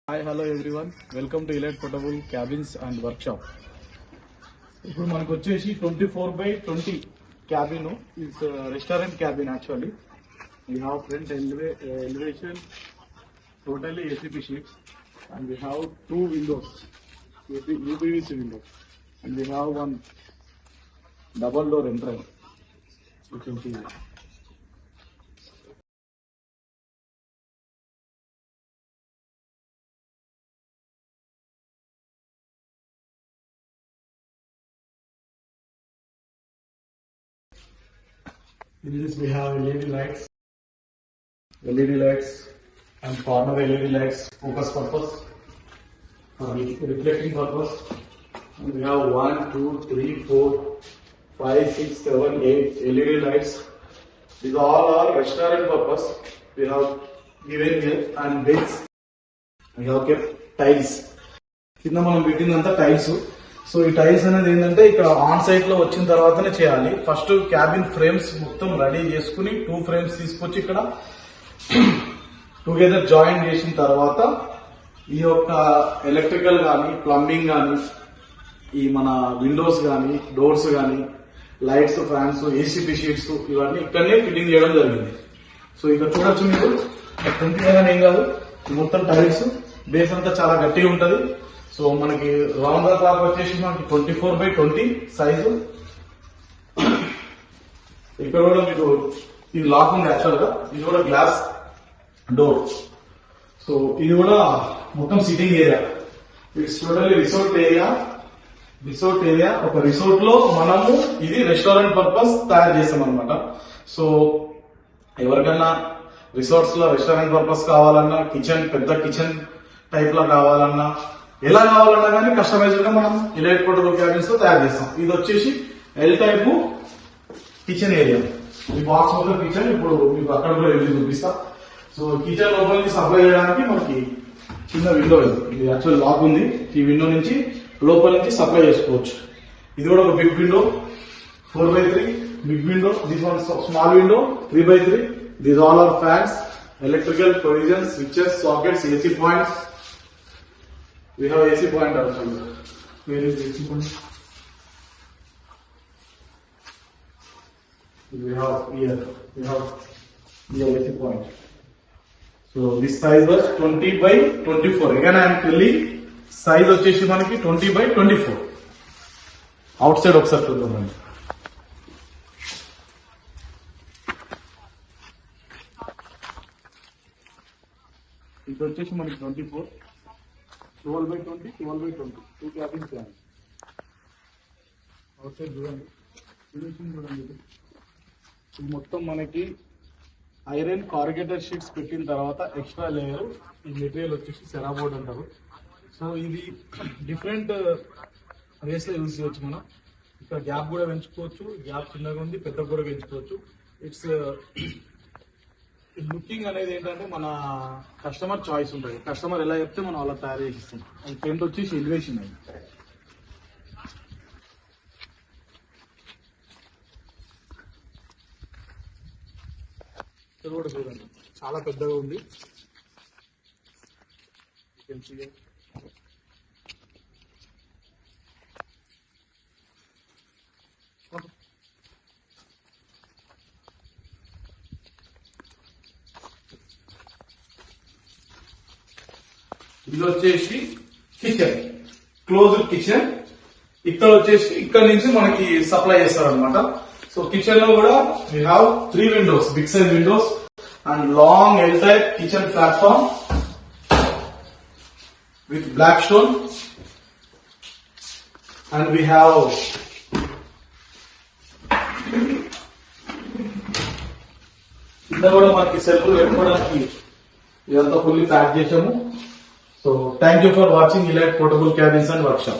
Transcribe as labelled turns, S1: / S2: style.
S1: Hi hello everyone, welcome to elite portable cabins and workshop. ఇప్పుడు మనకు వచ్చేసి 24/20 cabin. It's restaurant cabin. Actually we have front elevation, totally ACP sheets, and we have two windows, UPVC windows, and we have one double door entrance. You can see that. In this we have LED lights and corner LED lights, focus purpose, reflecting purpose. And we have 1, 2, 3, 4, 5, 6, 7, 8 LED lights. These all are restaurant purpose. We have given here, and beds. We have kept tiles. కింద మనం పెట్టిందంతా tiles. So ఈ tiles అనేది ఏంటంటే ఇక్కడ on site లో వచ్చిన తర్వాతనే చేయాలి. ఫస్ట్ క్యాబిన్ ఫ్రేమ్స్ మొత్తం రెడీ చేసుకుని 2 ఫ్రేమ్స్ తీసుకొచ్చి ఇక్కడ టుగెదర్ జాయిన్ చేసిన తర్వాత ఈ యొక్క ఎలక్ట్రికల్ గానీ, ప్లంబింగ్ గానీ, ఈ మన విండోస్ గానీ, డోర్స్ గానీ, లైట్స్, ఫ్యాన్స్, ఏసీపీ షీట్స్ ఇవన్నీ ఇక్కడనే ఫిట్టింగ్ చేయడం జరిగింది. సో ఇక్కడ చూడొచ్చు మీరు, ఏం కాదు, మొత్తం టైల్స్ బేస్ అంతా చాలా గట్టిగా ఉంటది. సో మనకి రౌండ్ క్లాక్ వచ్చేసి మనకి 24/20 సైజు. ఇక్కడ కూడా మీకు ఇది లాక్ ఉంది. యాక్చువల్ గా ఇది కూడా గ్లాస్ డోర్. సో ఇది కూడా మొత్తం sitting area. It's totally resort area. ఒక రిసార్ట్ లో మనము ఇది రెస్టారెంట్ పర్పస్ తయారు చేస్తాం అనమాట. సో ఎవరికైనా రిసార్ట్స్ లో రెస్టారెంట్ పర్పస్ కావాలన్నా, పెద్ద కిచెన్ టైప్ లో కావాలన్నా, ఎలా కావాలన్నా కానీ కస్టమైజ్డ్ గా మనం ఎలైట్ పోర్టబుల్ క్యాబిన్స్ తో తయారు చేస్తాం. ఇది వచ్చేసి ఎల్ టైప్ కిచెన్ ఏరియా. ఈ బాక్స్ మొత్తం కిచెన్. ఇప్పుడు మీకు అక్కడ కూడా వెళ్ళి చూపిస్తా. సో కిచెన్ లోపల నుంచి సప్లై చేయడానికి మనకి చిన్న విండో ఇది యాక్చువల్ లాక్ ఉంది. ఈ విండో నుంచి లోపల నుంచి సప్లై చేసుకోవచ్చు. ఇది కూడా ఒక big window, 4/3 big window. This one small window, 3/3. These all are fans, electrical provisions, switches, sockets, AC points. We have AC point also. Where is AC point? We have here AC point. So this size was 20/24. Again I am telling size వచ్చేసి మనకి 20/24. Out side ఒకసారి చూద్దామండి. ఇది వచ్చేసి మనకి 24, 12/20, 12/20. 2 cabins fan. Out side చూడండి, finishing చూడండి. ఇది మొత్తం మనకి ఐరన్ కార్గేటర్ షీట్స్ పెట్టిన తర్వాత ఎక్స్ట్రా లేయర్ ఈ మెటీరియల్ వచ్చేసి సెరాబోర్డ్ అంటారు. సో ఇది డిఫరెంట్ వేస్ లో యూజ్ చేయవచ్చు. మనం ఇక్కడ గ్యాప్ కూడా పెంచుకోవచ్చు. గ్యాప్ చిన్నగా ఉంది, పెద్ద కూడా పెంచుకోవచ్చు. ఇట్స్ లుకింగ్ అనేది ఏంటంటే మన కస్టమర్ చాయిస్ ఉంటుంది. కస్టమర్ ఎలా చెప్తే మనం అలా తయారు చేసి ఇస్తాం. అది ఫ్రంట్ వచ్చేసి ఎలివేషన్. అది ఇది కూడా చూడండి, చాలా పెద్దగా ఉంది. ఇది వచ్చేసి కిచెన్, క్లోజ్డ్ కిచెన్. ఇక్కడ వచ్చేసి ఇక్కడ నుంచి మనకి సప్లై చేస్తారు అనమాట. సో కిచెన్ లో కూడా we have 3 windows, big size windows, and long L type kitchen platform with black stone. And we have కింద కూడా మనకి సెల్ఫ్ పెట్టుకోవడానికి ఇదంతా ఫుల్లీ ప్యాక్ చేసాము. So thank you for watching Elite Portable Cabins and Workshop.